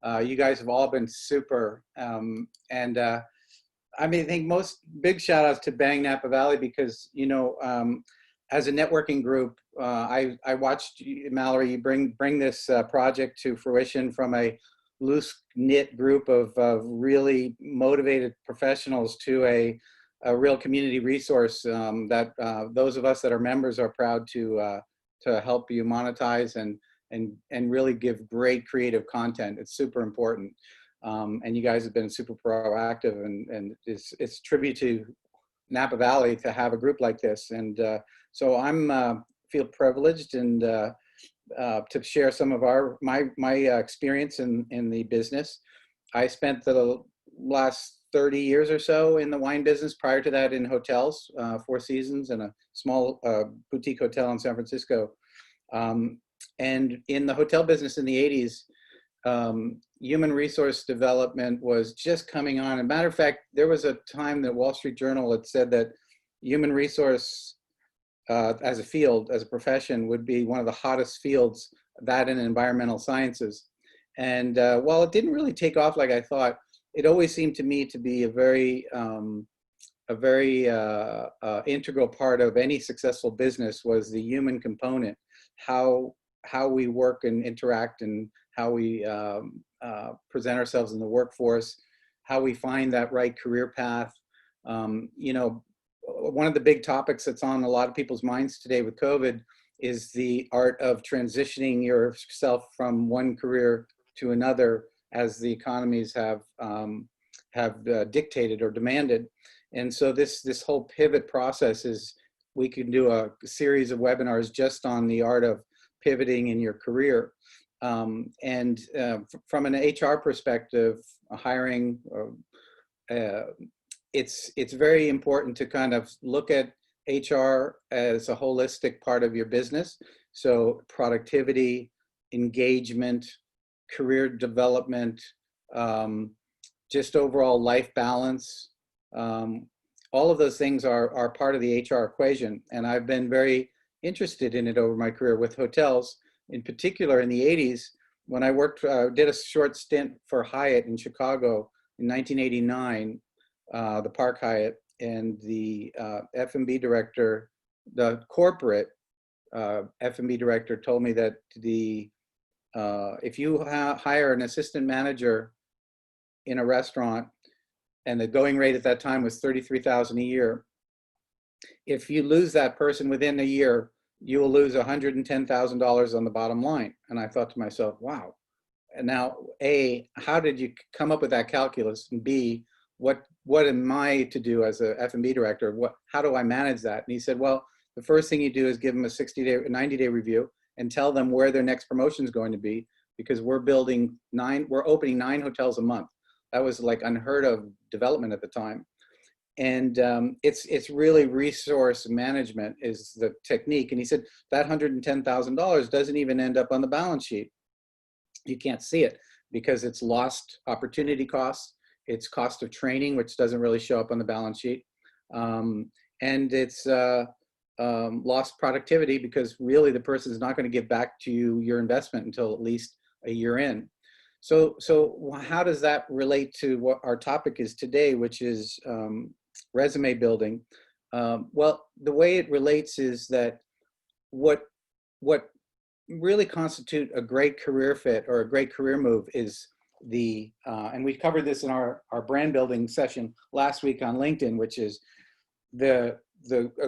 You guys have all been super. I mean, I think most big shout outs to Bang Napa Valley because, you know, as a networking group, I watched Mallory bring this project to fruition from a loose knit group of really motivated professionals to a real community resource that those of us that are members are proud to help you monetize and really give great creative content. It's super important. And you guys have been super proactive, and it's tribute to Napa Valley to have a group like this. And so I'm feel privileged and to share some of my experience in the business. I spent the last 30 years or so in the wine business. Prior to that, in hotels, 4 seasons and a small boutique hotel in San Francisco. And in the hotel business in the 80s, human resource development was just coming on. As a matter of fact, there was a time that Wall Street Journal had said that human resource as a field, as a profession, would be one of the hottest fields, that and environmental sciences. And while it didn't really take off like I thought, it always seemed to me to be a very integral part of any successful business was the human component, how we work and interact and how we present ourselves in the workforce, how we find that right career path. You know, one of the big topics that's on a lot of people's minds today with COVID is the art of transitioning yourself from one career to another as the economies have dictated or demanded. And so this whole pivot process is, we can do a series of webinars just on the art of pivoting in your career. From an HR perspective, hiring, it's very important to kind of look at HR as a holistic part of your business. So productivity, engagement, career development, just overall life balance. All of those things are part of the HR equation. And I've been very interested in it over my career with hotels, in particular in the 80s, when I worked, did a short stint for Hyatt in Chicago in 1989, the Park Hyatt, and the F&B director, the corporate F&B director told me that if you hire an assistant manager in a restaurant, and the going rate at that time was $33,000 a year, if you lose that person within a year, you will lose $110,000 on the bottom line. And I thought to myself, wow. And now, A, how did you come up with that calculus? And B, what am I to do as a F&B director? How do I manage that? And he said, well, the first thing you do is give them a 90-day review and tell them where their next promotion is going to be, because we're opening 9 hotels a month. That was like unheard of development at the time. And it's really resource management is the technique. And he said that $110,000 doesn't even end up on the balance sheet. You can't see it because it's lost opportunity costs, it's cost of training, which doesn't really show up on the balance sheet, and it's lost productivity because really the person is not going to give back to you your investment until at least a year in. So how does that relate to what our topic is today, which is resume building? Well, the way it relates is that what really constitute a great career fit or a great career move is and we covered this in our brand building session last week on LinkedIn, which is a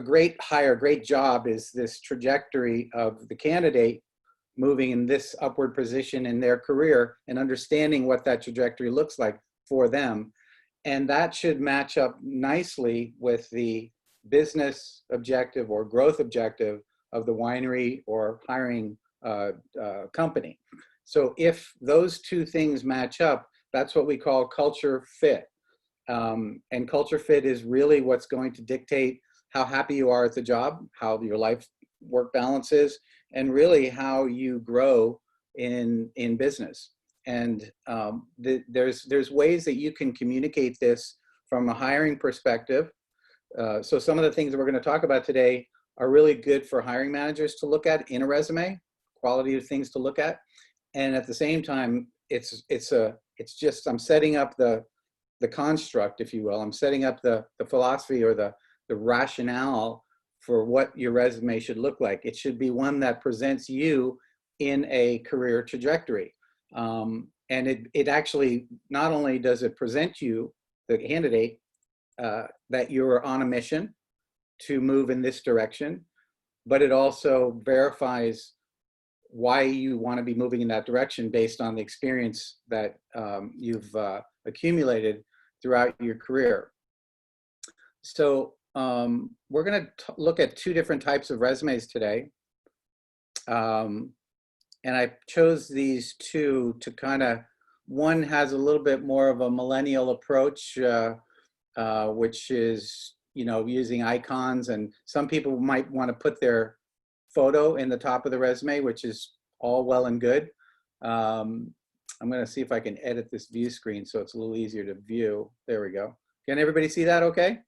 great hire, great job is this trajectory of the candidate moving in this upward position in their career and understanding what that trajectory looks like for them. And that should match up nicely with the business objective or growth objective of the winery or hiring company. So if those two things match up, that's what we call culture fit. And culture fit is really what's going to dictate how happy you are at the job, how your life work balance is, and really how you grow in business. And there's ways that you can communicate this from a hiring perspective. So some of the things that we're going to talk about today are really good for hiring managers to look at in a resume, quality of things to look at. And at the same time, it's just, I'm setting up the construct, if you will. I'm setting up the philosophy or the rationale for what your resume should look like. It should be one that presents you in a career trajectory. And it actually, not only does it present you, the candidate, that you're on a mission to move in this direction, but it also verifies why you want to be moving in that direction based on the experience that you've accumulated throughout your career. So we're going to look at two different types of resumes today. And I chose these two to kind of, one has a little bit more of a millennial approach, which is, you know, using icons, and some people might want to put their photo in the top of the resume, which is all well and good. I'm going to see if I can edit this view screen so it's a little easier to view. There we go. Can everybody see that okay?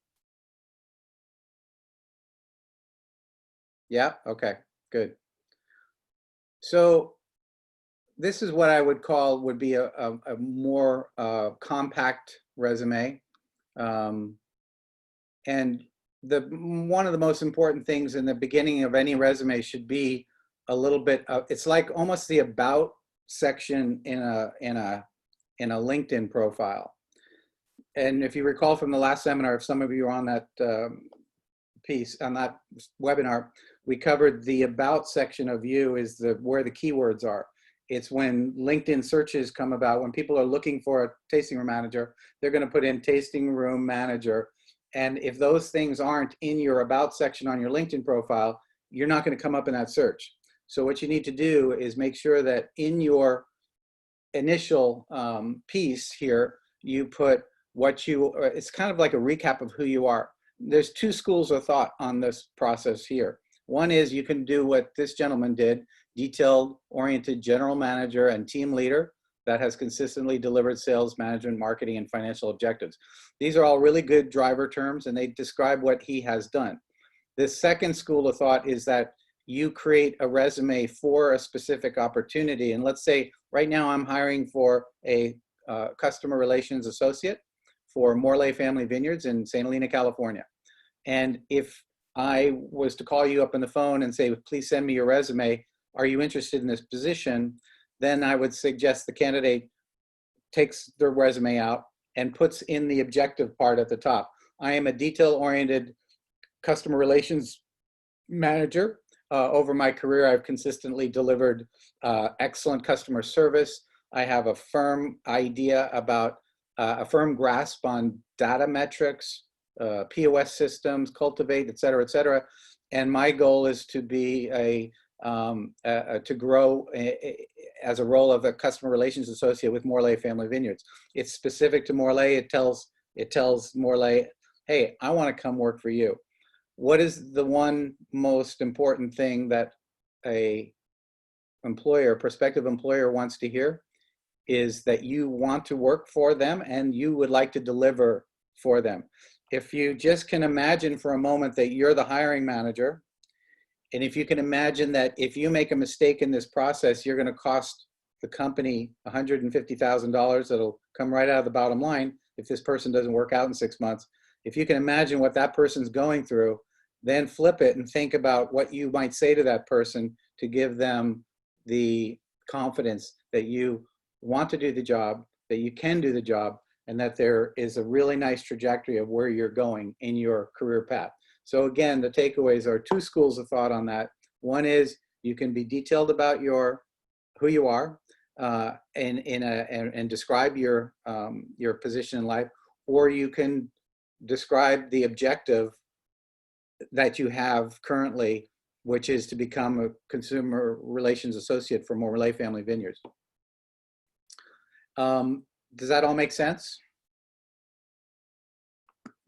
Yeah, okay, good. So this is what I would call would be a more compact resume. And one of the most important things in the beginning of any resume should be a little bit of, it's like almost the about section in a LinkedIn profile. And if you recall from the last seminar, if some of you are on that piece, on that webinar, we covered the about section of you is where the keywords are. It's when LinkedIn searches come about, when people are looking for a tasting room manager, they're going to put in tasting room manager. And if those things aren't in your about section on your LinkedIn profile, you're not going to come up in that search. So what you need to do is make sure that in your initial piece here, you put what you, it's kind of like a recap of who you are. There's two schools of thought on this process here. One is you can do what this gentleman did, detail-oriented general manager and team leader that has consistently delivered sales, management, marketing, and financial objectives. These are all really good driver terms, and they describe what he has done. The second school of thought is that you create a resume for a specific opportunity. And let's say right now I'm hiring for a customer relations associate for Morley Family Vineyards in St. Helena, California. And if I was to call you up on the phone and say, please send me your resume, are you interested in this position? Then I would suggest the candidate takes their resume out and puts in the objective part at the top. I am a detail-oriented customer relations manager. Over my career, I've consistently delivered excellent customer service. I have a firm idea about a firm grasp on data metrics, POS systems, Cultivate, et cetera, and my goal is to be to grow as a role of a customer relations associate with Morley Family Vineyards. It's specific to Morley. It tells Morley, hey, I want to come work for you. What is the one most important thing that a prospective employer wants to hear? Is that you want to work for them and you would like to deliver for them. If you just can imagine for a moment that you're the hiring manager, and if you can imagine that if you make a mistake in this process, you're going to cost the company $150,000 that'll come right out of the bottom line if this person doesn't work out in 6 months. If you can imagine what that person's going through, then flip it and think about what you might say to that person to give them the confidence that you want to do the job, that you can do the job, and that there is a really nice trajectory of where you're going in your career path. So again, the takeaways are two schools of thought on that. One is you can be detailed about who you are and describe your position in life, or you can describe the objective that you have currently, which is to become a consumer relations associate for Morley Family Vineyards. Does that all make sense?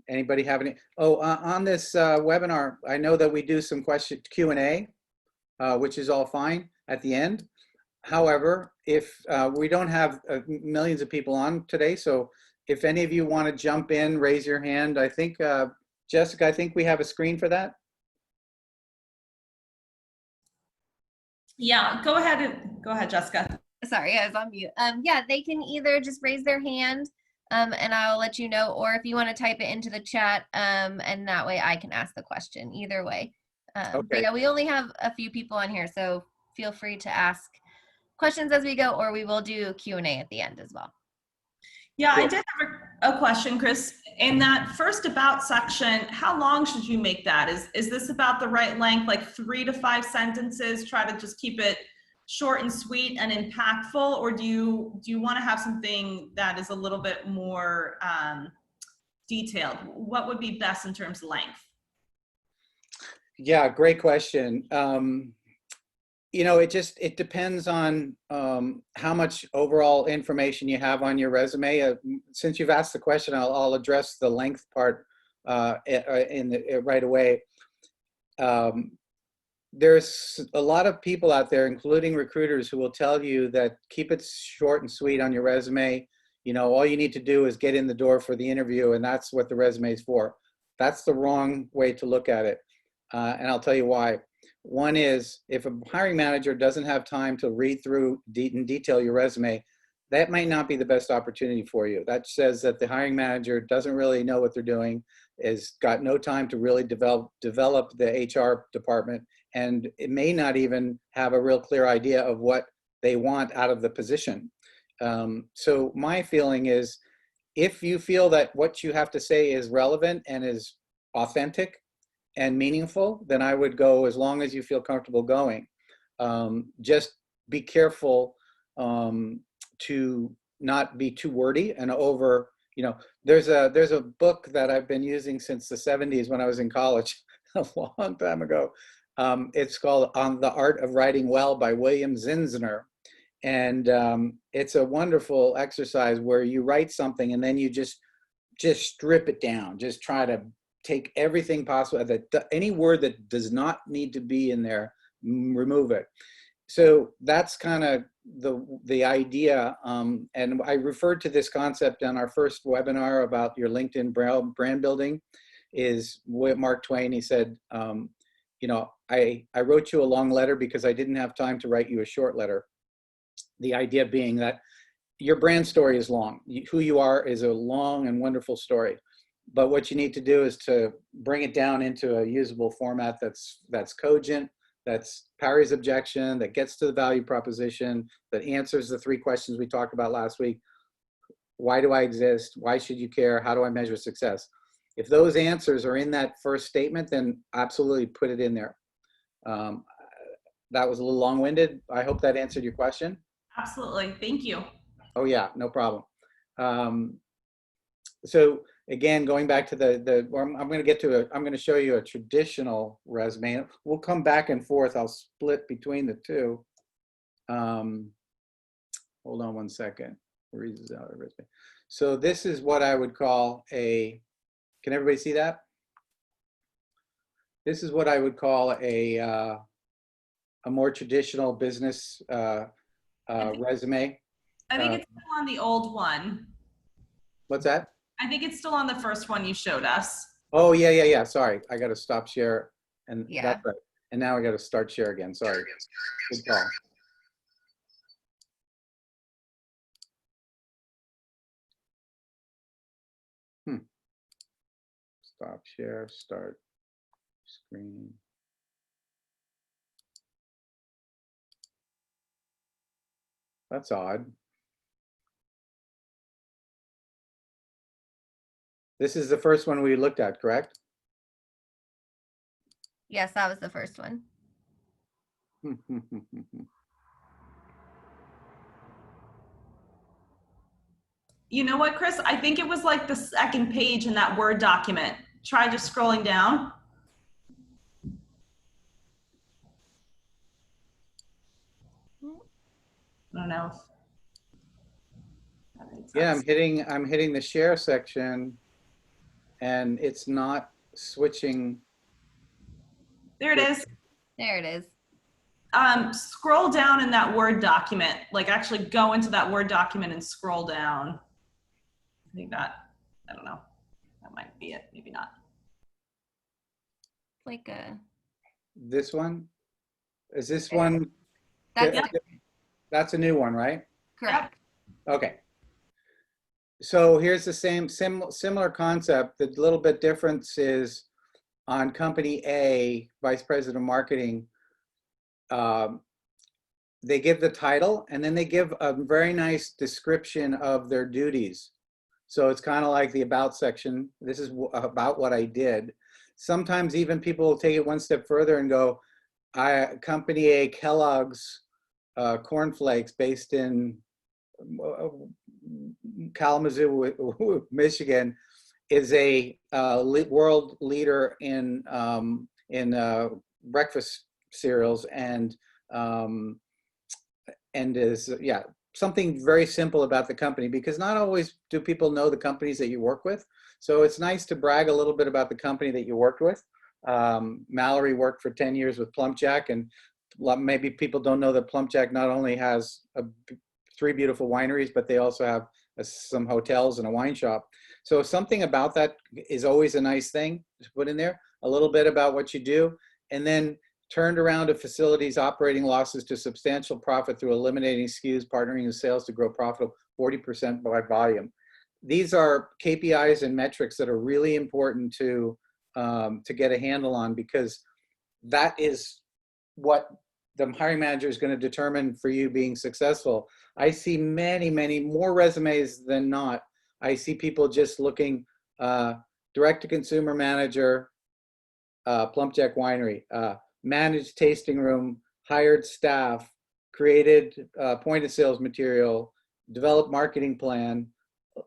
Anybody have any? Oh, on this webinar, I know that we do some question Q&A, which is all fine at the end. However, if we don't have millions of people on today, so if any of you want to jump in, raise your hand. I think, Jessica, I think we have a screen for that. Yeah, go ahead, Jessica. Sorry, I was on mute. Yeah, they can either just raise their hand, and I'll let you know, or if you want to type it into the chat, and that way I can ask the question. Either way. But Okay. yeah, we only have a few people on here, so feel free to ask questions as we go, or we will do Q&A at the end as well. Yeah, I did have a question, Chris. In that first about section, how long should you make that? Is this about the right length, like 3 to 5 sentences? Try to just keep it short and sweet and impactful, or do you want to have something that is a little bit more detailed? What would be best in terms of length? Yeah, great question. You know, it depends on how much overall information you have on your resume. Since you've asked the question, I'll address the length part right away. There's a lot of people out there, including recruiters, who will tell you that keep it short and sweet on your resume. You know, all you need to do is get in the door for the interview, and that's what the resume is for. That's the wrong way to look at it, and I'll tell you why. One is, if a hiring manager doesn't have time to read through in detail your resume, that might not be the best opportunity for you. That says that the hiring manager doesn't really know what they're doing, has got no time to really develop the HR department, and it may not even have a real clear idea of what they want out of the position. So my feeling is, if you feel that what you have to say is relevant and is authentic and meaningful, then I would go as long as you feel comfortable going. Just be careful to not be too wordy and over, you know, there's a book that I've been using since the 70s when I was in college, a long time ago. It's called On the Art of Writing Well by William Zinsner. And it's a wonderful exercise where you write something and then you just strip it down. Just try to take everything possible, any word that does not need to be in there, remove it. So that's kind of the idea. And I referred to this concept on our first webinar about your LinkedIn brand building, is with Mark Twain. He said, you know, I wrote you a long letter because I didn't have time to write you a short letter. The idea being that your brand story is long. Who you are is a long and wonderful story. But what you need to do is to bring it down into a usable format that's cogent, that's Parry's Objection, that gets to the value proposition, that answers the 3 questions we talked about last week. Why do I exist? Why should you care? How do I measure success? If those answers are in that first statement, then absolutely put it in there. That was a little long-winded. I hope that answered your question. Absolutely. Thank you. Oh yeah, no problem. So again, going back to I'm going to show you a traditional resume. We'll come back and forth. I'll split between the two. Hold on one second. So this is what I would call can everybody see that? This is what I would call a more traditional business resume. I think it's still on the old one. What's that? I think it's still on the first one you showed us. Oh, yeah. Sorry, I got to stop share. And yeah, that's right. And now I got to start share again. Sorry. Good call. Stop share, start screen. That's odd. This is the first one we looked at, correct? yes, that was the first one. You know what, Chris? I think it was like the second page in that Word document. Try just scrolling down. I don't know. Yeah, I'm hitting the share section and it's not switching. There it is. There it is. Scroll down in that Word document, like actually go into that Word document and scroll down. I think I don't know. That might be it, maybe not. This one? Is this one? That's That's a new one, right? Correct. Okay. So here's the similar concept. The little bit difference is on company A, vice president of marketing, um, they give the title and then they give a very nice description of their duties. So it's kind of like the about section. This is about what I did. Sometimes even people will take it one step further and go, company A, Kellogg's cornflakes based in Kalamazoo, Michigan, is a world leader in breakfast cereals and is something very simple about the company, because not always do people know the companies that you work with. So it's nice to brag a little bit about the company that you worked with. Mallory worked for 10 years with Plump Jack, and maybe people don't know that Plump Jack not only has 3 beautiful wineries, but they also have some hotels and a wine shop. So something about that is always a nice thing to put in there, a little bit about what you do, and then turned around a facility's operating losses to substantial profit through eliminating SKUs, partnering with sales to grow profit 40% by volume. These are KPIs and metrics that are really important to get a handle on, because that is what the hiring manager is going to determine for you being successful. I see many, many more resumes than not. I see people just looking direct-to-consumer manager, Plump Jack Winery, managed tasting room, hired staff, created point of sales material, developed marketing plan,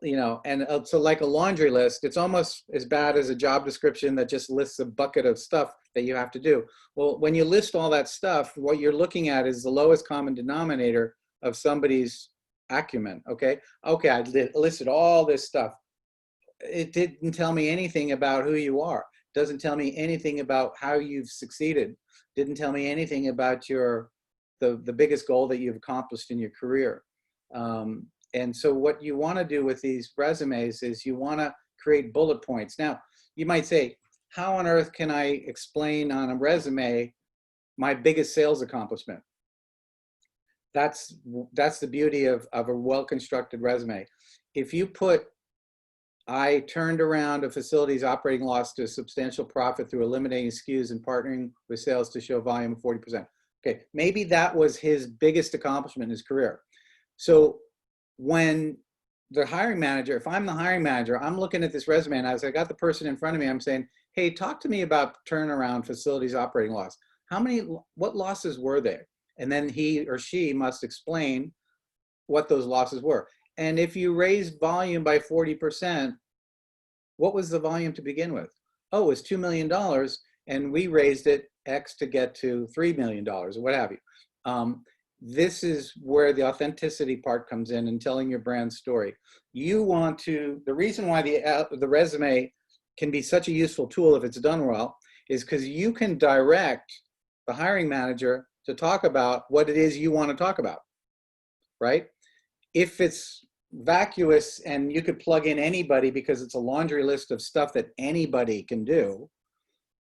and so like a laundry list. It's almost as bad as a job description that just lists a bucket of stuff that you have to do. Well, when you list all that stuff, what you're looking at is the lowest common denominator of somebody's acumen. Okay, I listed all this stuff. It didn't tell me anything about who you are. Doesn't tell me anything about how you've succeeded. Didn't tell me anything about the biggest goal that you've accomplished in your career. And so what you want to do with these resumes is you want to create bullet points. Now, you might say, how on earth can I explain on a resume my biggest sales accomplishment? That's the beauty of a well-constructed resume. If you put, I turned around a facility's operating loss to a substantial profit through eliminating SKUs and partnering with sales to show volume of 40%. Okay, maybe that was his biggest accomplishment in his career. So when the hiring manager, if I'm the hiring manager, I'm looking at this resume and I got the person in front of me, I'm saying, hey, talk to me about turnaround facilities operating loss. What losses were there? And then he or she must explain what those losses were. And if you raise volume by 40%, what was the volume to begin with? Oh, it was $2 million, and we raised it X to get to $3 million, or what have you. This is where the authenticity part comes in and telling your brand story. You want to, the reason why the resume can be such a useful tool if it's done well is because you can direct the hiring manager to talk about what it is you want to talk about, right? If it's vacuous and you could plug in anybody because it's a laundry list of stuff that anybody can do,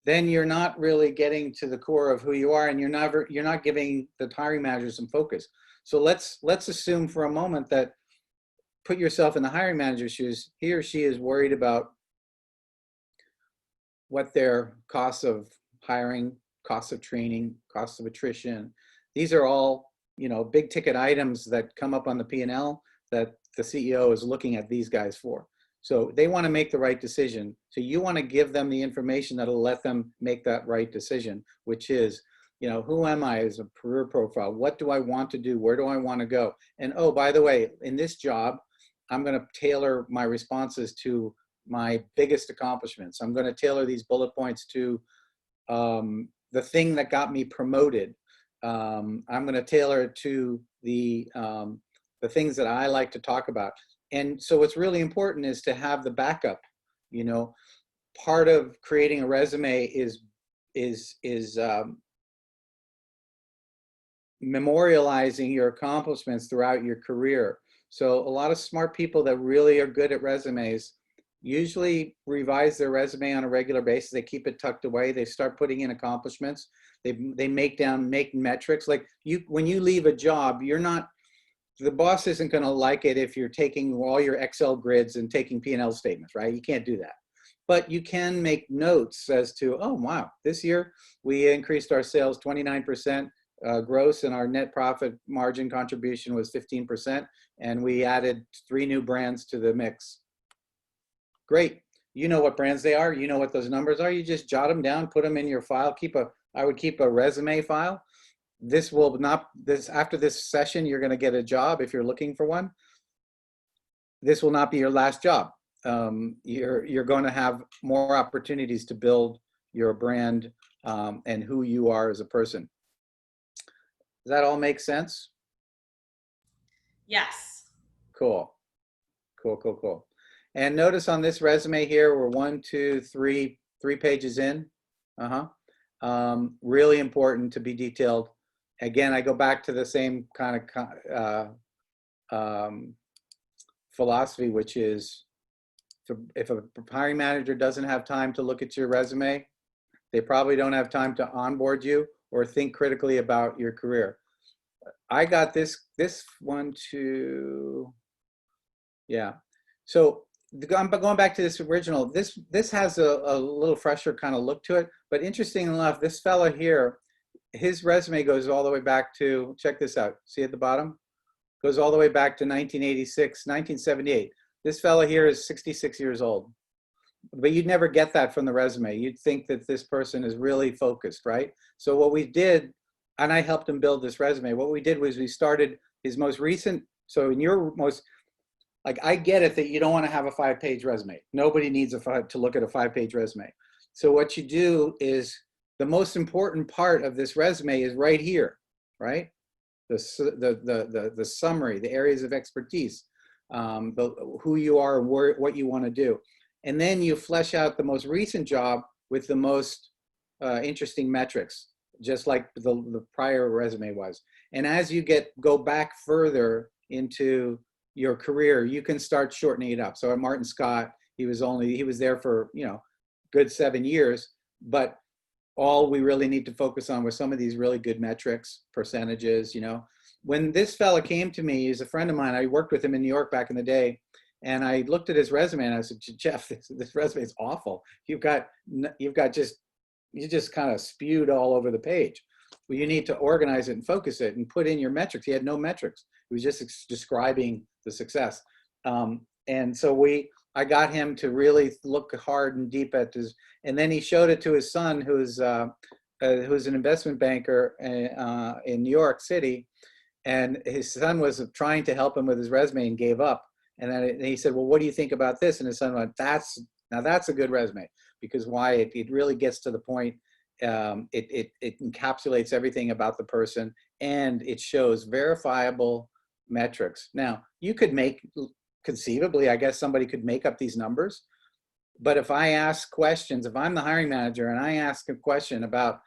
then you're not really getting to the core of who you are, and you're not giving the hiring manager some focus. So let's assume for a moment that, put yourself in the hiring manager's shoes, he or she is worried about what their costs of hiring, costs of training, costs of attrition. These are all, big ticket items that come up on the P&L that the CEO is looking at these guys for. So they want to make the right decision. So you want to give them the information that'll let them make that right decision, which is, who am I as a career profile? What do I want to do? Where do I want to go? And oh, by the way, in this job, I'm going to tailor my responses to my biggest accomplishments. I'm going to tailor these bullet points to the thing that got me promoted. I'm going to tailor it to the things that I like to talk about. And so what's really important is to have the backup. Part of creating a resume is memorializing your accomplishments throughout your career. So a lot of smart people that really are good at resumes, usually revise their resume on a regular basis. They keep it tucked away. They start putting in accomplishments. They make metrics. Like when you leave a job, the boss isn't going to like it if you're taking all your Excel grids and taking P&L statements, right? You can't do that. But you can make notes as to, oh, wow, this year we increased our sales 29% gross, and our net profit margin contribution was 15%, and we added 3 new brands to the mix. Great. You know what brands they are. You know what those numbers are. You just jot them down, put them in your file. I would keep a resume file. After this session, you're going to get a job if you're looking for one. This will not be your last job. You're going to have more opportunities to build your brand and who you are as a person. Does that all make sense? Yes. Cool. And notice on this resume here, we're 1, 2, 3 pages in. Really important to be detailed. Again, I go back to the same kind of philosophy, which is if a hiring manager doesn't have time to look at your resume, they probably don't have time to onboard you or think critically about your career. I got this one too. Yeah. So I'm going back to this original. This has a little fresher kind of look to it. But interesting enough, this fella here, his resume goes all the way back to, check this out. See at the bottom? Goes all the way back to 1986, 1978. This fella here is 66 years old. But you'd never get that from the resume. You'd think that this person is really focused, right? So what we did, and I helped him build this resume, what we did was we started his most recent, so in your most, like, I get it that you don't want to have a 5-page resume. Nobody needs to look at a 5-page resume. So what you do is the most important part of this resume is right here, right? The summary, the areas of expertise, who you are, and what you want to do. And then you flesh out the most recent job with the most interesting metrics, just like the prior resume was. And as you go back further into your career, you can start shortening it up. So at Martin Scott, he was there for, good 7 years, but all we really need to focus on was some of these really good metrics, percentages, When this fella came to me, he's a friend of mine. I worked with him in New York back in the day. And I looked at his resume and I said, Jeff, this resume is awful. You just kind of spewed all over the page. Well, you need to organize it and focus it and put in your metrics. He had no metrics. He was just describing the success. And so I got him to really look hard and deep at this. And then he showed it to his son, who's an investment banker in New York City. And his son was trying to help him with his resume and gave up. And then he said, well, what do you think about this? And his son went, that's a good resume, because why? It really gets to the point. It encapsulates everything about the person, and it shows verifiable metrics. Now, you could conceivably, I guess somebody could make up these numbers. But if I ask questions, if I'm the hiring manager and I ask a question about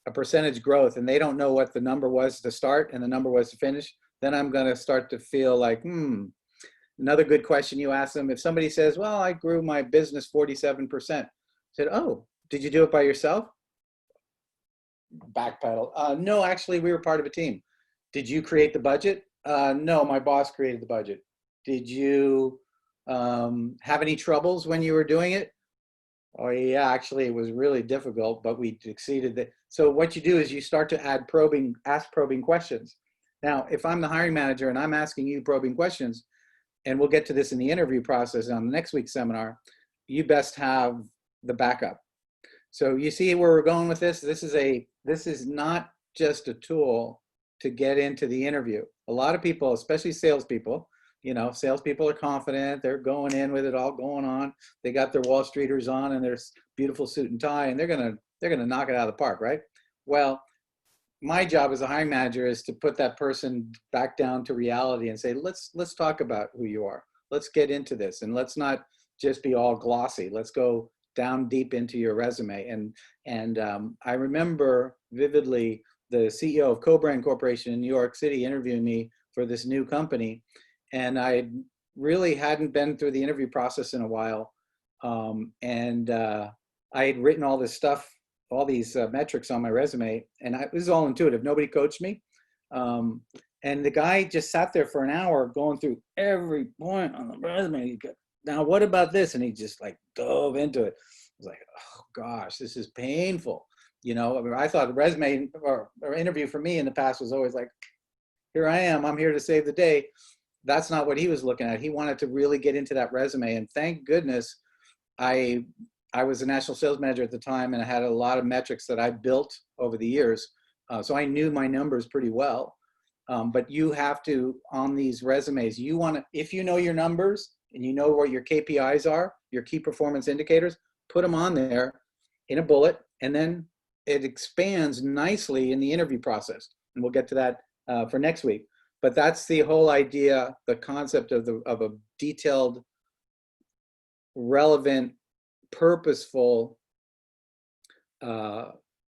a percentage growth and they don't know what the number was to start and the number was to finish, then I'm going to start to feel like, Another good question you ask them, if somebody says, well, I grew my business 47%, said, oh, did you do it by yourself? Backpedal. No, actually, we were part of a team. Did you create the budget? No, my boss created the budget. Did you have any troubles when you were doing it? Oh, yeah, actually, it was really difficult, but we exceeded it. So what you do is you start to ask probing questions. Now, if I'm the hiring manager and I'm asking you probing questions, and we'll get to this in the interview process on the next week's seminar, you best have the backup. So you see where we're going with this? This is not just a tool to get into the interview. A lot of people, especially salespeople, salespeople are confident. They're going in with it all going on. They got their Wall Streeters on and their beautiful suit and tie, and they're gonna knock it out of the park, right? Well, my job as a hiring manager is to put that person back down to reality and say, let's talk about who you are. Let's get into this, and let's not just be all glossy. Let's go down deep into your resume. And I remember vividly the CEO of Co-Brand Corporation in New York City interviewing me for this new company, and I really hadn't been through the interview process in a while. I had written all this stuff, all these metrics on my resume, and it was all intuitive. Nobody coached me. And the guy just sat there for an hour going through every point on the resume. He goes, now, what about this? And he just like dove into it. I was like, oh gosh, this is painful. You know, I mean, I thought the resume or interview for me in the past was always like, here I am, I'm here to save the day. That's not what he was looking at. He wanted to really get into that resume. And thank goodness I was a national sales manager at the time, and I had a lot of metrics that I built over the years. So I knew my numbers pretty well. But you have to, on these resumes, you want to, if you know your numbers and you know what your KPIs are, your key performance indicators, put them on there in a bullet, and then it expands nicely in the interview process. And we'll get to that for next week. But that's the whole idea, the concept of a detailed, relevant, purposeful,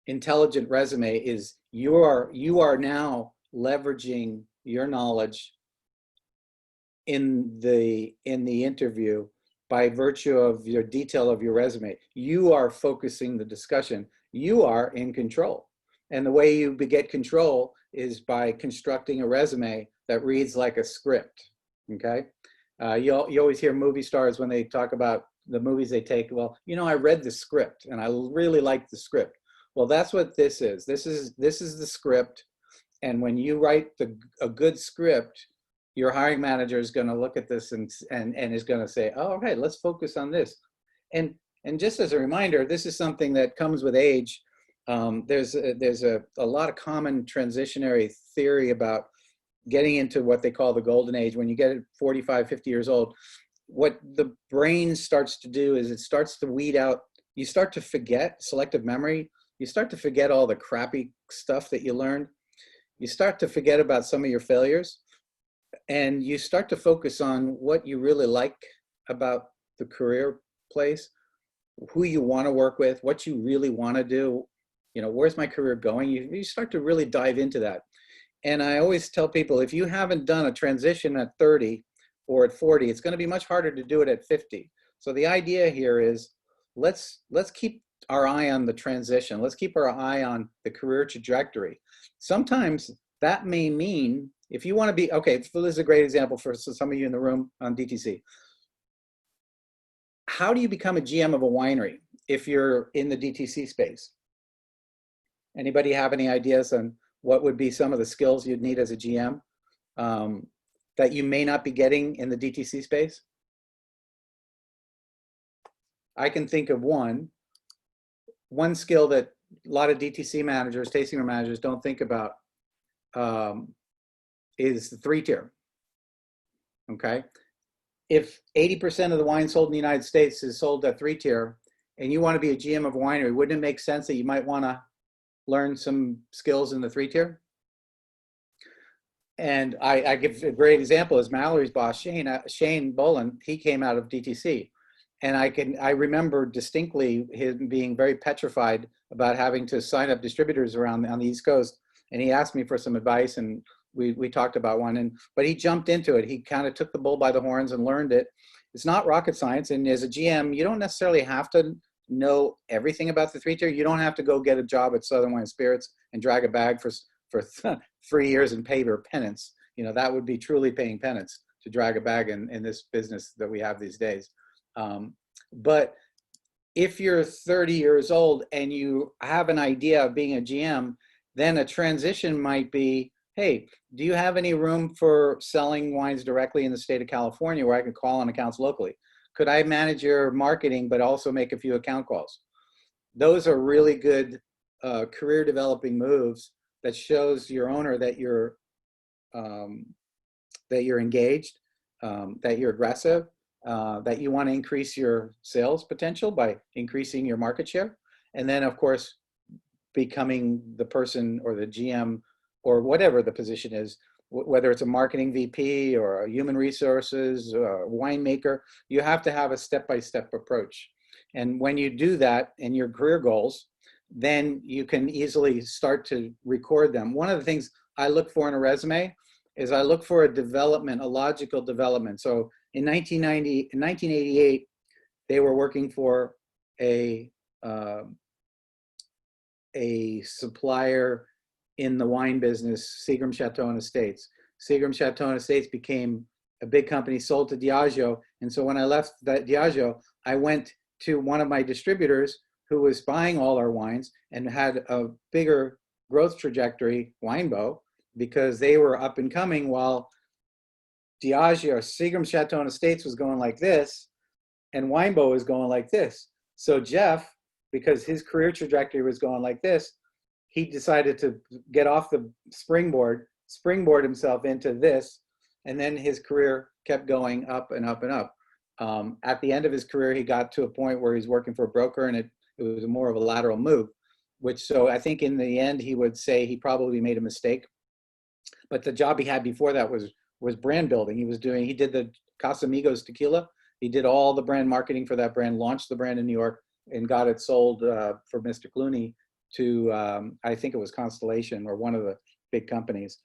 intelligent resume is you are now leveraging your knowledge in the interview by virtue of your detail of your resume. You are focusing the discussion. You are in control. And the way you get control is by constructing a resume that reads like a script, okay? You always hear movie stars when they talk about the movies they take, well, you know, I read the script and I really liked the script. Well, that's what this is. This is the script. And when you write a good script, your hiring manager is going to look at this and is going to say, oh, okay, let's focus on this. And just as a reminder, this is something that comes with age. There's a lot of common transitionary theory about getting into what they call the golden age. When you get 45, 50 years old, what the brain starts to do is it starts to weed out, you start to forget selective memory. You start to forget all the crappy stuff that you learned. You start to forget about some of your failures, and you start to focus on what you really like about the career place, who you want to work with, what you really want to do. You know, where's my career going? You start to really dive into that. And I always tell people, if you haven't done a transition at 30 or at 40, it's going to be much harder to do it at 50. So the idea here is let's keep our eye on the transition. Let's keep our eye on the career trajectory. Sometimes that may mean, if you want to be, okay, so this is a great example for some of you in the room on DTC. How do you become a GM of a winery if you're in the DTC space? Anybody have any ideas on what would be some of the skills you'd need as a GM that you may not be getting in the DTC space? I can think of one skill that a lot of DTC managers, tasting room managers don't think about is the 3-tier, okay? If 80% of the wine sold in the United States is sold at 3-tier, and you want to be a GM of a winery, wouldn't it make sense that you might want to learn some skills in the 3-tier? And I give a great example is Mallory's boss, Shane Boland. He came out of DTC. And I remember distinctly him being very petrified about having to sign up distributors around on the East Coast. And he asked me for some advice, and we talked about one. But he jumped into it. He kind of took the bull by the horns and learned it. It's not rocket science. And as a GM, you don't necessarily have to know everything about the 3-tier. You don't have to go get a job at Southern Wine Spirits and drag a bag for 3 years and pay your penance. You know, that would be truly paying penance to drag a bag in this business that we have these days. But if you're 30 years old and you have an idea of being a GM, then a transition might be, hey, do you have any room for selling wines directly in the state of California where I can call on accounts locally? Could I manage your marketing but also make a few account calls? Those are really good career developing moves that shows your owner that you're engaged, that you're aggressive, that you want to increase your sales potential by increasing your market share. And then, of course, becoming the person or the GM or whatever the position is, whether it's a marketing VP or a human resources or a winemaker, you have to have a step-by-step approach. And when you do that in your career goals, then you can easily start to record them. One of the things I look for in a resume is I look for a development, a logical development. So in 1988, they were working for a supplier in the wine business, Seagram Chateau and Estates. Seagram Chateau and Estates became a big company, sold to Diageo. And so when I left that Diageo, I went to one of my distributors who was buying all our wines and had a bigger growth trajectory, Winebow, because they were up and coming while Diageo, Seagram Chateau and Estates was going like this, and Winebow was going like this. So Jeff, because his career trajectory was going like this, he decided to get off the springboard himself into this, and then his career kept going up and up and up. At the end of his career, he got to a point where he's working for a broker, and it was more of a lateral move, so I think in the end, he would say he probably made a mistake. But the job he had before that was brand building. He did the Casamigos tequila. He did all the brand marketing for that brand, launched the brand in New York, and got it sold for Mr. Clooney to, I think it was Constellation or one of the big companies.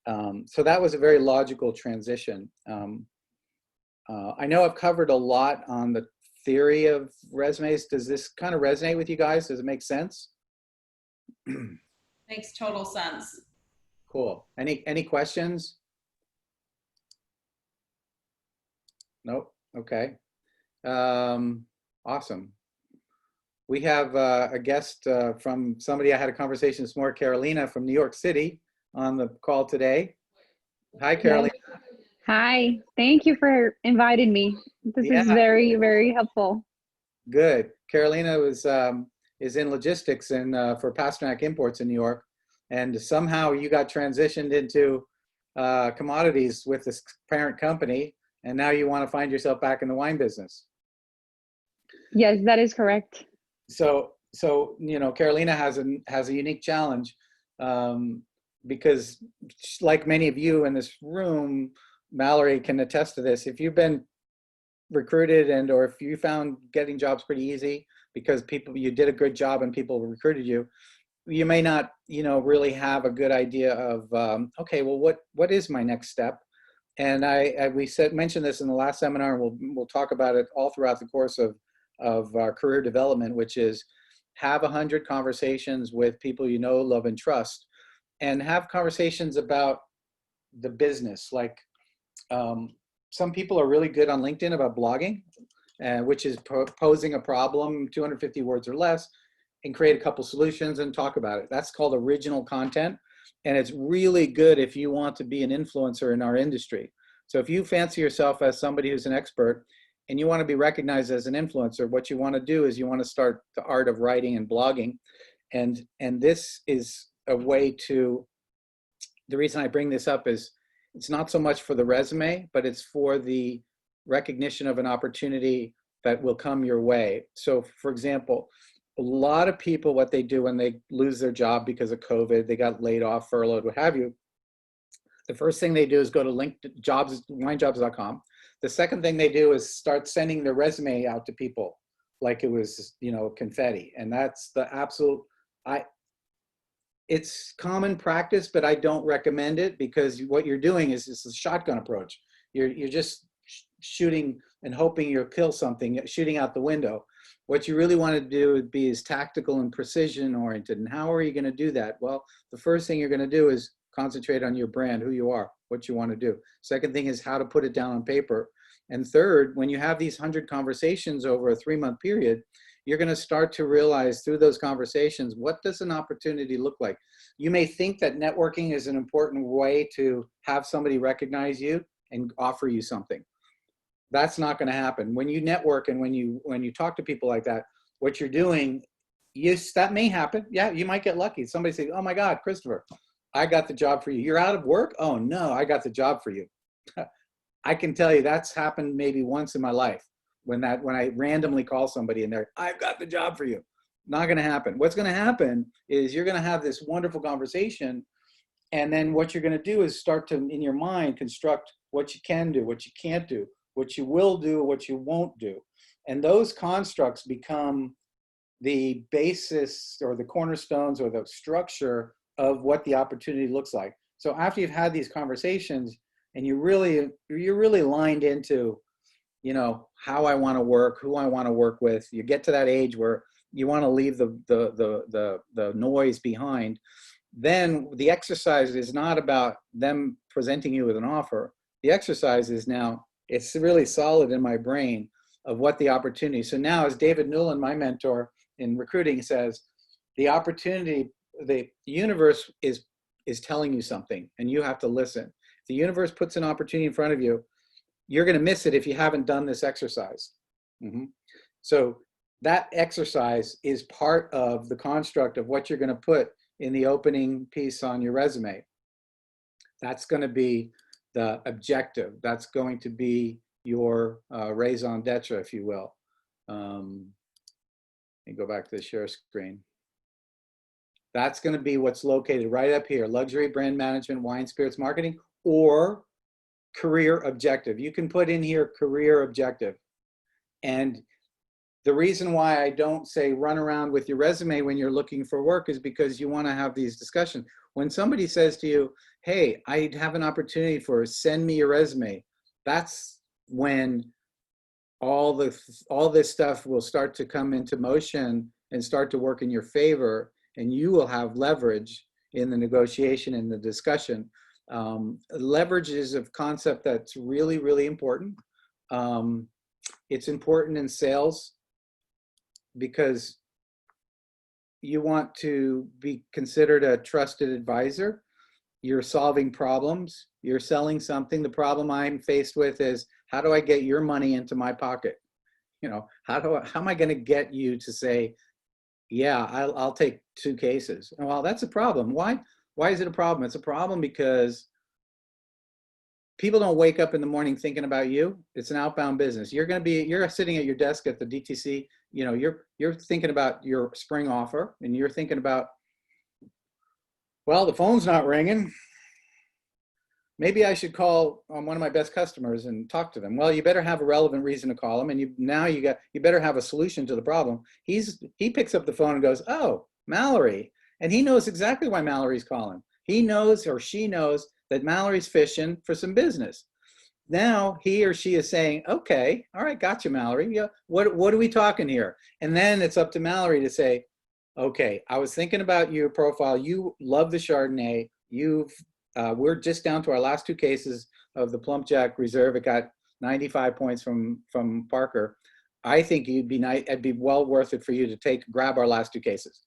So that was a very logical transition. I know I've covered a lot on the theory of resumes. Does this kind of resonate with you guys? Does it make sense? Makes total sense. Cool. Any questions? Nope. Okay. Awesome. We have a guest from somebody I had a conversation this morning, Carolina from New York City, on the call today. Hi, Carolina. Yes. Hi. Thank you for inviting me. This is very, very helpful. Good. Carolina is in logistics and for Pasternak Imports in New York, and somehow you got transitioned into commodities with this parent company, and now you want to find yourself back in the wine business. Yes, that is correct. So you know, Carolina has a unique challenge because, like many of you in this room, Mallory can attest to this. If you've been recruited or if you found getting jobs pretty easy because you did a good job and people recruited you, you may not, you know, really have a good idea of okay, well, what is my next step? And we mentioned this in the last seminar, and we'll talk about it all throughout the course of our career development, which is have 100 conversations with people you know, love, and trust, and have conversations about the business. Like some people are really good on LinkedIn about blogging, which is posing a problem, 250 words or less, and create a couple solutions and talk about it. That's called original content. And it's really good if you want to be an influencer in our industry. So if you fancy yourself as somebody who's an expert and you want to be recognized as an influencer, what you want to do is you want to start the art of writing and blogging. And this is a way to, the reason I bring this up is it's not so much for the resume, but it's for the recognition of an opportunity that will come your way. So for example, a lot of people, what they do when they lose their job because of COVID, they got laid off, furloughed, what have you, the first thing they do is go to winejobs.com. The second thing they do is start sending their resume out to people like it was, you know, confetti. And that's the absolute, it's common practice, but I don't recommend it because what you're doing is this is a shotgun approach. You're just shooting and hoping you'll kill something, shooting out the window. What you really want to do is tactical and precision oriented. And how are you going to do that? Well, the first thing you're going to do is concentrate on your brand, who you are, what you want to do. Second thing is how to put it down on paper. And third, when you have these 100 conversations over a 3-month period, you're going to start to realize through those conversations, what does an opportunity look like? You may think that networking is an important way to have somebody recognize you and offer you something. That's not going to happen. When you network and when you talk to people like that, what you're doing, yes, that may happen. Yeah, you might get lucky. Somebody say, oh my God, Christopher, I got the job for you. You're out of work? Oh no, I got the job for you. I can tell you that's happened maybe once in my life when I randomly call somebody and they're, I've got the job for you. Not going to happen. What's going to happen is you're going to have this wonderful conversation. And then what you're going to do is start to, in your mind, construct what you can do, what you can't do, what you will do, what you won't do. And those constructs become the basis or the cornerstones or the structure of what the opportunity looks like. So after you've had these conversations and you're really lined into how I want to work, who I want to work with. You get to that age where you want to leave the noise behind. Then the exercise is not about them presenting you with an offer. The exercise is now, it's really solid in my brain of what the opportunity. So now, as David Newland, my mentor in recruiting, says, the opportunity, the universe is telling you something and you have to listen. If the universe puts an opportunity in front of you, you're going to miss it if you haven't done this exercise. So that exercise is part of the construct of what you're going to put in the opening piece on your resume. That's going to be the objective. That's going to be your raison d'etre, if you will. Let me go back to the share screen. That's going to be what's located right up here: luxury, brand management, wine, spirits, marketing, or career objective. You can put in here career objective. And the reason why I don't say run around with your resume when you're looking for work is because you want to have these discussions. When somebody says to you, hey, I have an opportunity for send me your resume, that's when all this stuff will start to come into motion and start to work in your favor, and you will have leverage in the negotiation and the discussion. Leverage is a concept that's really, really important. It's important in sales because you want to be considered a trusted advisor. You're solving problems. You're selling something. The problem I'm faced with is, how do I get your money into my pocket? How am I going to get you to say, yeah, I'll take 2 cases? Well, that's a problem. Why is it a problem? It's a problem because people don't wake up in the morning thinking about you. It's an outbound business. You're sitting at your desk at the DTC, you're thinking about your spring offer, and you're thinking about, well, the phone's not ringing. Maybe I should call one of my best customers and talk to them. Well, you better have a relevant reason to call them, and you better have a solution to the problem. He picks up the phone and goes, oh, Mallory. And he knows exactly why Mallory's calling. He knows, or she knows, that Mallory's fishing for some business. Now he or she is saying, okay, all right, gotcha, Mallory. Yeah, what are we talking here? And then it's up to Mallory to say, okay, I was thinking about your profile. You love the Chardonnay. We're just down to our last 2 cases of the Plump Jack Reserve. It got 95 points from Parker. I think it'd be well worth it for you to grab our last 2 cases.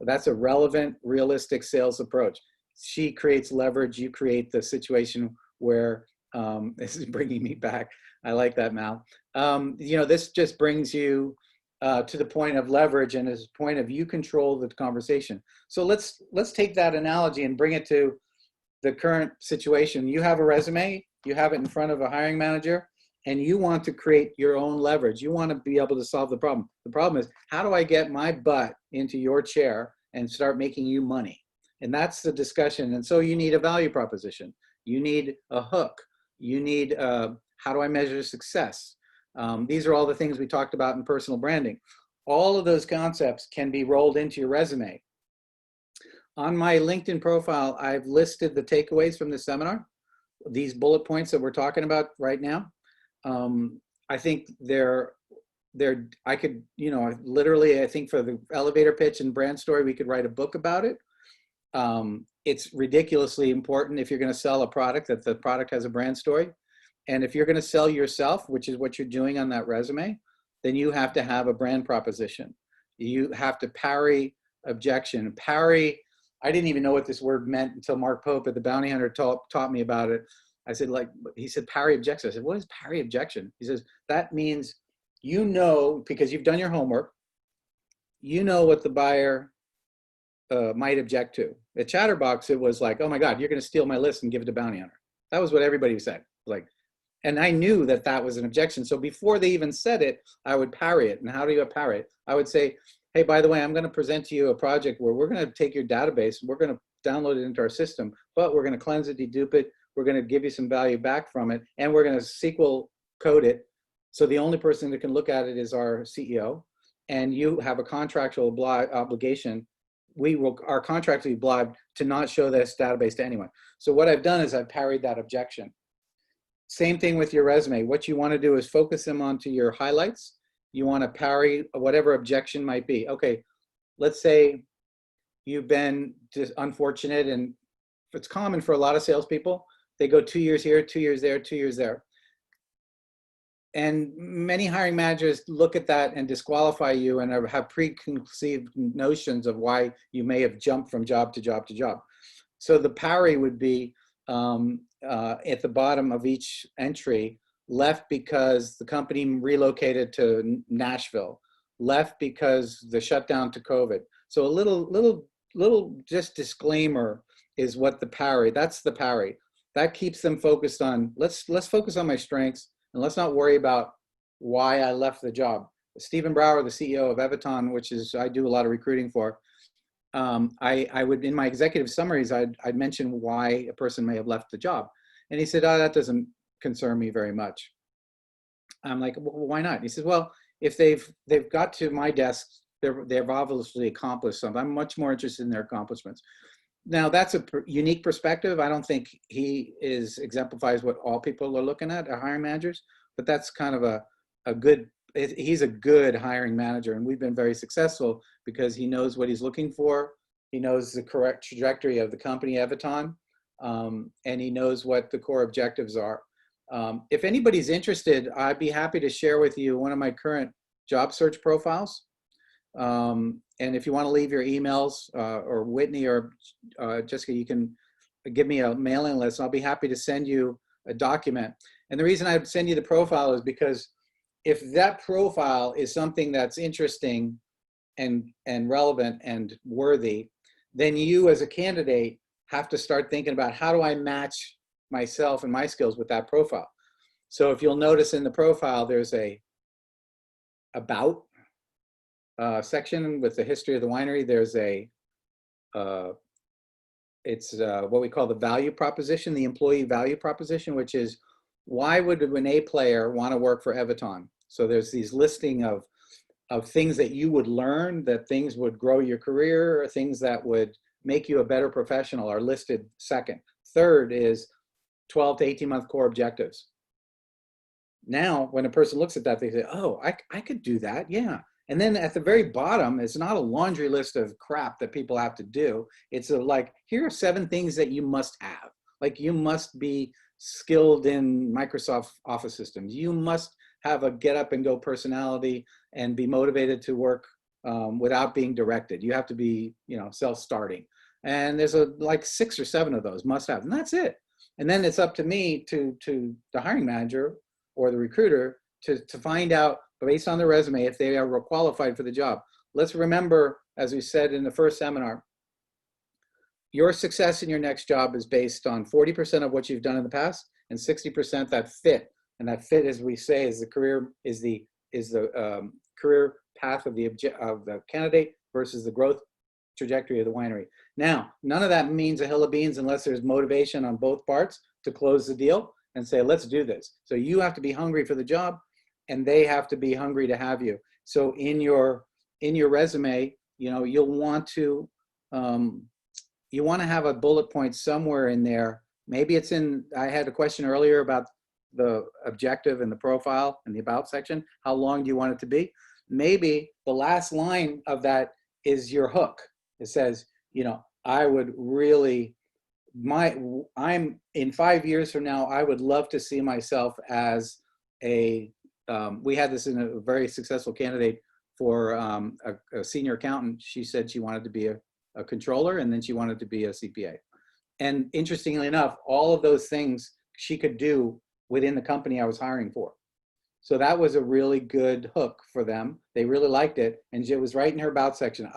That's a relevant, realistic sales approach. She creates leverage. You create the situation where, this is bringing me back. I like that, Mal. This just brings you to the point of leverage, and is a point of you control the conversation. So let's take that analogy and bring it to the current situation. You have a resume, you have it in front of a hiring manager, and you want to create your own leverage. You want to be able to solve the problem. The problem is, how do I get my butt into your chair and start making you money? And that's the discussion. And so you need a value proposition. You need a hook. You need, how do I measure success? These are all the things we talked about in personal branding. All of those concepts can be rolled into your resume. On my LinkedIn profile, I've listed the takeaways from the seminar, these bullet points that we're talking about right now. I think I could, literally, I think for the elevator pitch and brand story, we could write a book about it. It's ridiculously important if you're going to sell a product that the product has a brand story. And if you're going to sell yourself, which is what you're doing on that resume, then you have to have a brand proposition. You have to parry objection. Parry, I didn't even know what this word meant until Mark Pope at the Bounty Hunter taught me about it. I said, he said, Parry Objection. I said, what is Parry Objection? He says, that means, because you've done your homework, what the buyer might object to. At Chatterbox, it was like, oh my God, you're going to steal my list and give it to Bounty Hunter. That was what everybody said. And I knew that was an objection. So before they even said it, I would parry it. And how do you parry it? I would say, hey, by the way, I'm going to present to you a project where we're going to take your database, we're going to download it into our system, but we're going to cleanse it, dedupe it, we're going to give you some value back from it, and we're going to SQL code it. So the only person that can look at it is our CEO, and you have a contractual obligation. Our contract will be obliged to not show this database to anyone. So what I've done is I've parried that objection. Same thing with your resume. What you want to do is focus them onto your highlights. You want to parry whatever objection might be. Okay, let's say you've been just unfortunate, and it's common for a lot of salespeople. They go 2 years here, 2 years there, 2 years there. And many hiring managers look at that and disqualify you and have preconceived notions of why you may have jumped from job to job to job. So the parry would be at the bottom of each entry: left because the company relocated to Nashville, left because the shutdown to COVID. So a little just disclaimer is what the parry, that's the parry. That keeps them focused on, let's focus on my strengths, and let's not worry about why I left the job. Stephen Brower, the CEO of Evaton, which is, I do a lot of recruiting for, I would, in my executive summaries, I'd mention why a person may have left the job. And he said, oh, that doesn't concern me very much. I'm like, well, why not? He says, well, if they've got to my desk, they've obviously accomplished something. I'm much more interested in their accomplishments. Now, that's a unique perspective. I don't think he exemplifies what all people are looking at, hiring managers, but that's kind of a good, he's a good hiring manager, and we've been very successful because he knows what he's looking for. He knows the correct trajectory of the company, Evaton, and he knows what the core objectives are. If anybody's interested, I'd be happy to share with you one of my current job search profiles. And if you want to leave your emails, or Whitney or Jessica, you can give me a mailing list. I'll be happy to send you a document. And the reason I'd send you the profile is because if that profile is something that's interesting and relevant and worthy, then you as a candidate have to start thinking about, how do I match myself and my skills with that profile? So if you'll notice in the profile, there's a about section with the history of the winery. There's it's what we call the value proposition, the employee value proposition, which is, why would an A player want to work for Evaton? So there's these listing of things that you would learn, that things would grow your career, or things that would make you a better professional are listed second. Third is 12 to 18 month core objectives. Now, when a person looks at that, they say, oh, I could do that, yeah. And then at the very bottom, it's not a laundry list of crap that people have to do. It's like, here are 7 things that you must have. Like, you must be skilled in Microsoft Office systems. You must have a get up and go personality and be motivated to work without being directed. You have to be, self-starting. And there's like 6 or 7 of those must have, and that's it. And then it's up to me, to the hiring manager or the recruiter, to find out, based on their resume, if they are qualified for the job. Let's remember, as we said in the first seminar, your success in your next job is based on 40% of what you've done in the past and 60% that fit. And that fit, as we say, is the career, is the career path of the candidate versus the growth trajectory of the winery. Now, none of that means a hill of beans unless there's motivation on both parts to close the deal and say, let's do this. So you have to be hungry for the job, and they have to be hungry to have you. So in your resume, you'll want to have a bullet point somewhere in there. Maybe it's in, I had a question earlier about the objective and the profile and the about section. How long do you want it to be? Maybe the last line of that is your hook. It says, I would really, I'm in 5 years from now, I would love to see myself as we had this in a very successful candidate for a senior accountant. She said she wanted to be a controller, and then she wanted to be a CPA. And interestingly enough, all of those things she could do within the company I was hiring for. So that was a really good hook for them. They really liked it, and it was right in her about section.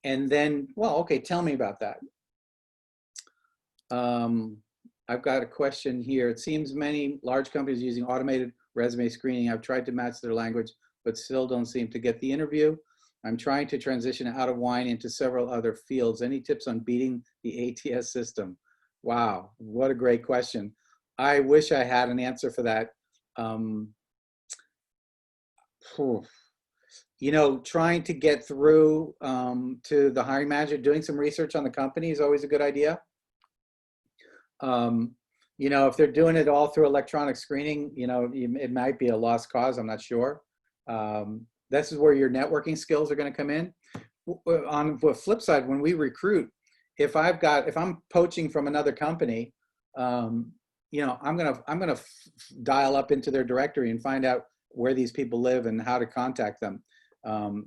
And then, well, okay, tell me about that. I've got a question here. It seems many large companies are using automated resume screening. I've tried to match their language, but still don't seem to get the interview. I'm trying to transition out of wine into several other fields. Any tips on beating the ATS system? Wow, what a great question. I wish I had an answer for that. Trying to get through to the hiring manager, doing some research on the company is always a good idea. You know, if they're doing it all through electronic screening, you know, it might be a lost cause. I'm not sure. This is where your networking skills are going to come in. On the flip side, when we recruit, if I'm poaching from another company, you know, I'm gonna dial up into their directory and find out where these people live and how to contact them.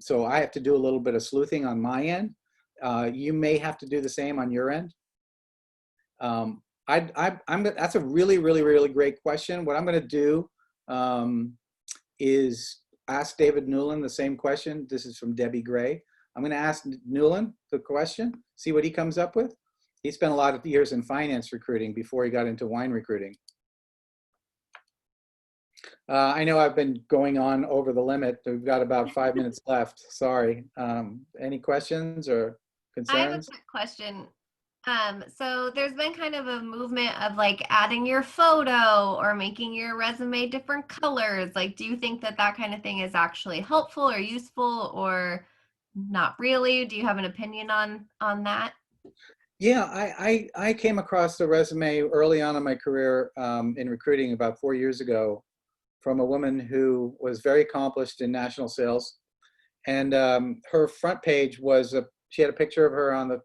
So I have to do a little bit of sleuthing on my end. You may have to do the same on your end. That's a really, really, really great question. What I'm going to do is ask David Newland the same question. This is from Debbie Gray. I'm going to ask Newland the question, see what he comes up with. He spent a lot of years in finance recruiting before he got into wine recruiting. I know I've been going on over the limit. We've got about 5 minutes left. Sorry. Any questions or concerns? I have a quick question. So there's been kind of a movement of like adding your photo or making your resume different colors. Like, do you think that that kind of thing is actually helpful or useful, or not really? Do you have an opinion on that? Yeah, I came across the resume early on in my career in recruiting about 4 years ago from a woman who was very accomplished in national sales. And her front page was, she had a picture of her on the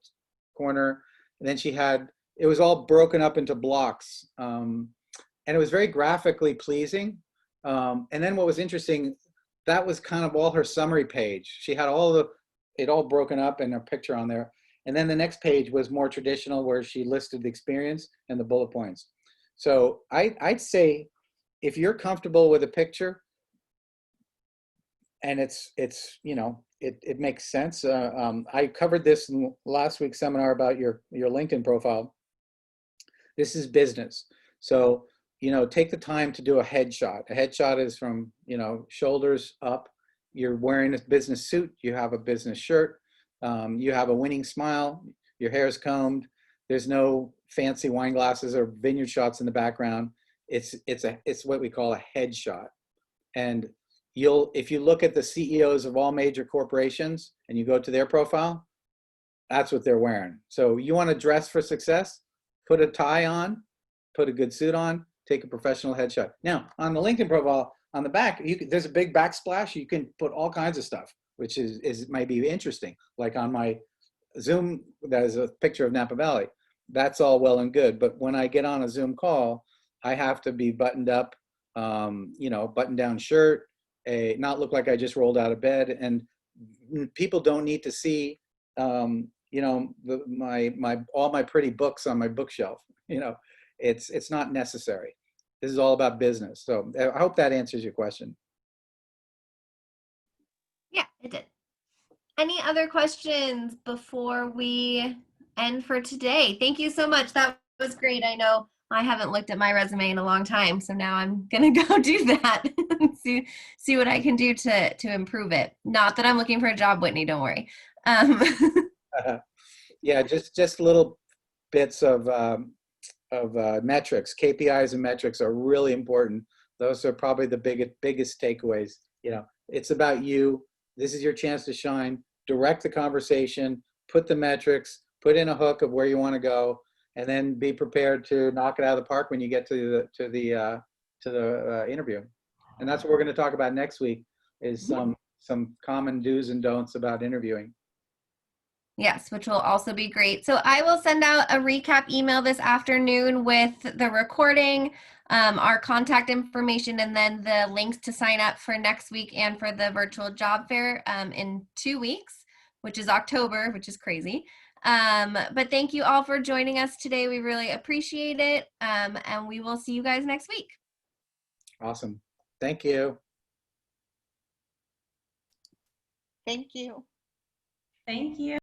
corner, and then it was all broken up into blocks. And it was very graphically pleasing. And then what was interesting, that was kind of all her summary page. She had it all broken up and a picture on there. And then the next page was more traditional, where she listed the experience and the bullet points. So I'd say if you're comfortable with a picture and it's you know, it makes sense. I covered this in last week's seminar about your LinkedIn profile. This is business. So, you know, take the time to do a headshot. A headshot is from, you know, shoulders up. You're wearing a business suit. You have a business shirt. You have a winning smile. Your hair is combed. There's no fancy wine glasses or vineyard shots in the background. It's what we call a headshot. And if you look at the CEOs of all major corporations and you go to their profile, that's what they're wearing. So you want to dress for success, put a tie on, put a good suit on, take a professional headshot. Now, on the LinkedIn profile, on the back, there's a big backsplash. You can put all kinds of stuff, which might be interesting. Like on my Zoom, there's a picture of Napa Valley. That's all well and good. But when I get on a Zoom call, I have to be buttoned up, you know, button-down shirt, not look like I just rolled out of bed. And people don't need to see, you know, all my pretty books on my bookshelf. You know, it's not necessary. This is all about business. So I hope that answers your question. Yeah, it did. Any other questions before we end for today? Thank you so much. That was great. I know I haven't looked at my resume in a long time, so now I'm gonna go do that and see what I can do to improve it. Not that I'm looking for a job, Whitney. Don't worry. Yeah, just little bits of metrics. KPIs and metrics are really important. Those are probably the biggest takeaways. You know, it's about you. This is your chance to shine. Direct the conversation, put the metrics, put in a hook of where you want to go, and then be prepared to knock it out of the park when you get to the interview. And that's what we're going to talk about next week, is some common do's and don'ts about interviewing. Yes, which will also be great. So I will send out a recap email this afternoon with the recording, our contact information, and then the links to sign up for next week and for the virtual job fair in 2 weeks, which is October, which is crazy. But thank you all for joining us today. We really appreciate it. And we will see you guys next week. Awesome. Thank you. Thank you. Thank you.